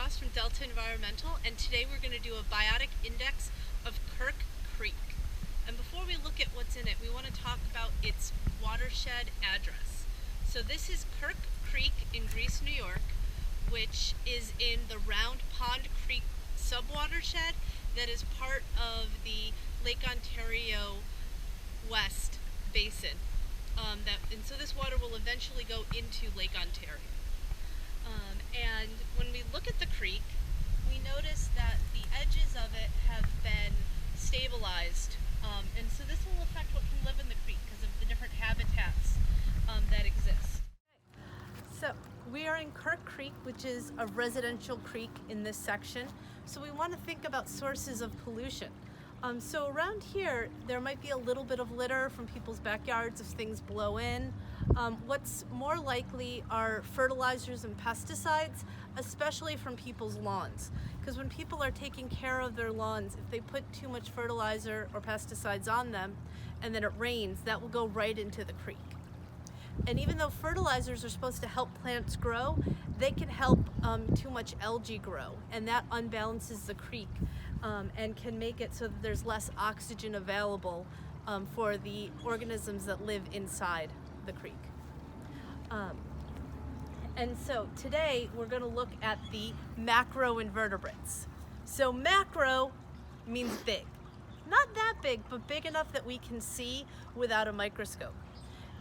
Stoss from Delta Environmental, and today we're going to do a biotic index of Kirk Creek. And before we look at what's in it, we want to talk about its watershed address. So this is Kirk Creek in Greece, New York, which is in the Round Pond Creek subwatershed that is part of the Lake Ontario West Basin. And so this water will eventually go into Lake Ontario. And when we look at the creek, we notice that the edges of it have been stabilized. And so this will affect what can live in the creek because of the different habitats that exist. So we are in Kirk Creek, which is a residential creek in this section. So we want to think about sources of pollution. So around here, there might be a little bit of litter from people's backyards if things blow in. What's more likely are fertilizers and pesticides, especially from people's lawns. Because when people are taking care of their lawns, if they put too much fertilizer or pesticides on them and then it rains, that will go right into the creek. And even though fertilizers are supposed to help plants grow, they can help too much algae grow, and that unbalances the creek and can make it so that there's less oxygen available for the organisms that live inside the creek. And so today we're going to look at the macroinvertebrates. So macro means big. Not that big, but big enough that we can see without a microscope.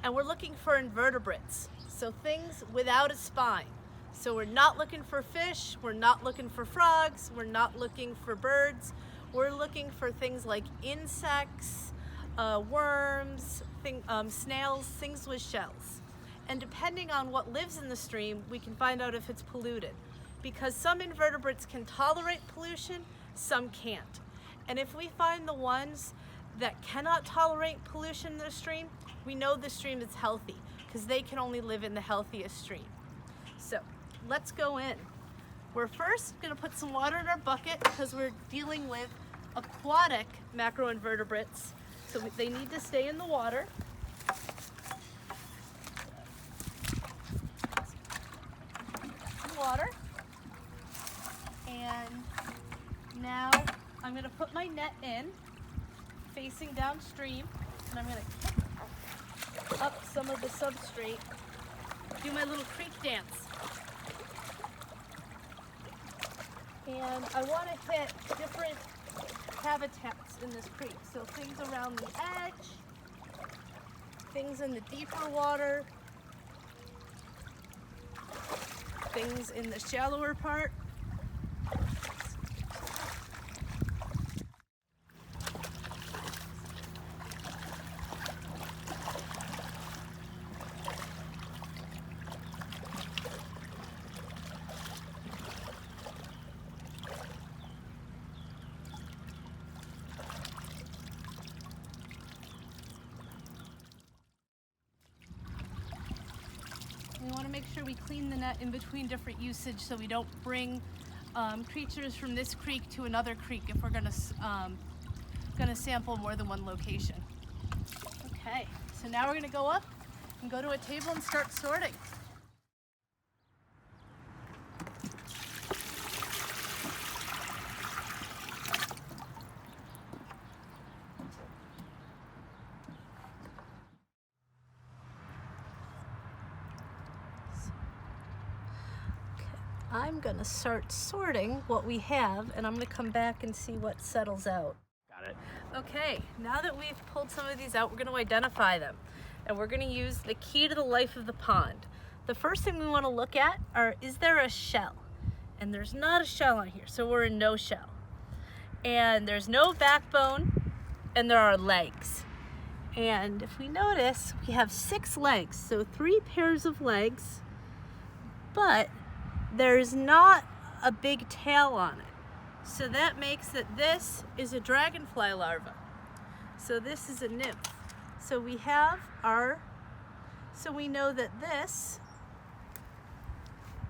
And we're looking for invertebrates, so things without a spine. So we're not looking for fish, we're not looking for frogs, we're not looking for birds. We're looking for things like insects, worms, snails, things with shells. And depending on what lives in the stream, we can find out if it's polluted. Because some invertebrates can tolerate pollution, some can't. And if we find the ones that cannot tolerate pollution in the stream, we know the stream is healthy because they can only live in the healthiest stream. So let's go in. We're first going to put some water in our bucket because we're dealing with aquatic macroinvertebrates, so they need to stay in the water. Water. And now I'm going to put my net in facing downstream, and I'm going to kick up some of the substrate, do my little creek dance. And I want to hit different habitats in this creek. So things around the edge, things in the deeper water, things in the shallower part. We want to make sure we clean the net in between different usage so we don't bring creatures from this creek to another creek if we're going to sample more than one location. Okay, so now we're going to go up and go to a table and start sorting. I'm going to start sorting what we have, and I'm going to come back and see what settles out. Got it. Okay, now that we've pulled some of these out, we're going to identify them. And we're going to use the key to the life of the pond. The first thing we want to look at is there a shell? And there's not a shell on here, so we're in no shell. And there's no backbone, and there are legs. And if we notice, we have 6 legs, so 3 pairs of legs, but there's not a big tail on it. So that makes that this is a dragonfly larva. So this is a nymph. So we have so we know that this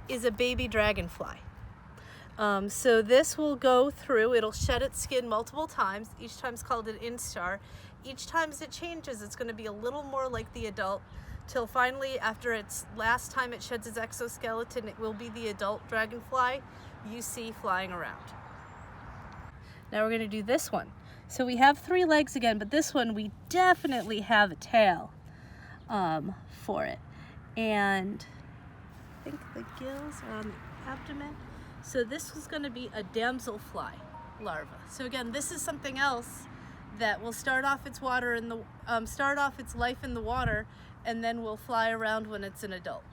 is a baby dragonfly. So this will go through, it'll shed its skin multiple times. Each time's called an instar. Each time as it changes, it's going to be a little more like the adult till finally, after its last time it sheds its exoskeleton, it will be the adult dragonfly you see flying around. Now we're going to do this one. So we have 3 legs again, but this one we definitely have a tail for it. And I think the gills are on the abdomen. So this was going to be a damselfly larva. So again, this is something else that will start off its life in the water, and then will fly around when it's an adult.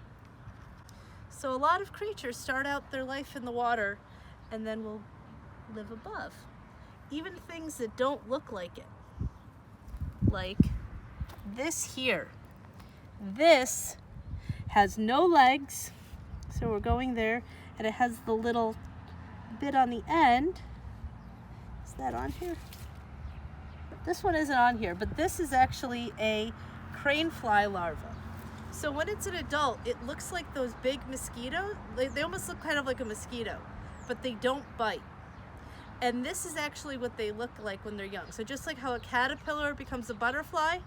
So a lot of creatures start out their life in the water and then will live above. Even things that don't look like it. Like this here. This has no legs, so we're going there, and it has the little bit on the end. Is that on here? This one isn't on here, but this is actually a crane fly larva. So when it's an adult, it looks like those big mosquitoes. They almost look kind of like a mosquito, but they don't bite. And this is actually what they look like when they're young. So just like how a caterpillar becomes a butterfly,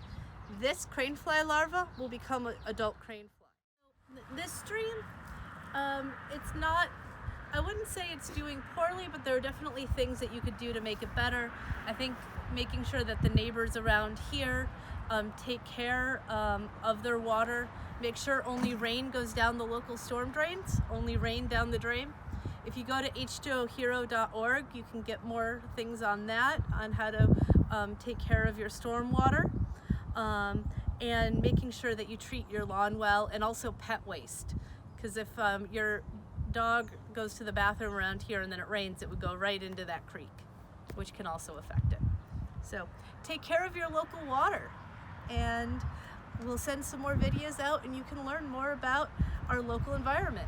this crane fly larva will become an adult crane fly. This stream, it's not, I wouldn't say it's doing poorly, but there are definitely things that you could do to make it better. I think making sure that the neighbors around here take care of their water. Make sure only rain goes down the local storm drains, only rain down the drain. If you go to h2ohero.org, you can get more things on that, on how to take care of your storm water, and making sure that you treat your lawn well, and also pet waste. Because if your dog goes to the bathroom around here and then it rains, it would go right into that creek, which can also affect it. So take care of your local water, and we'll send some more videos out and you can learn more about our local environment.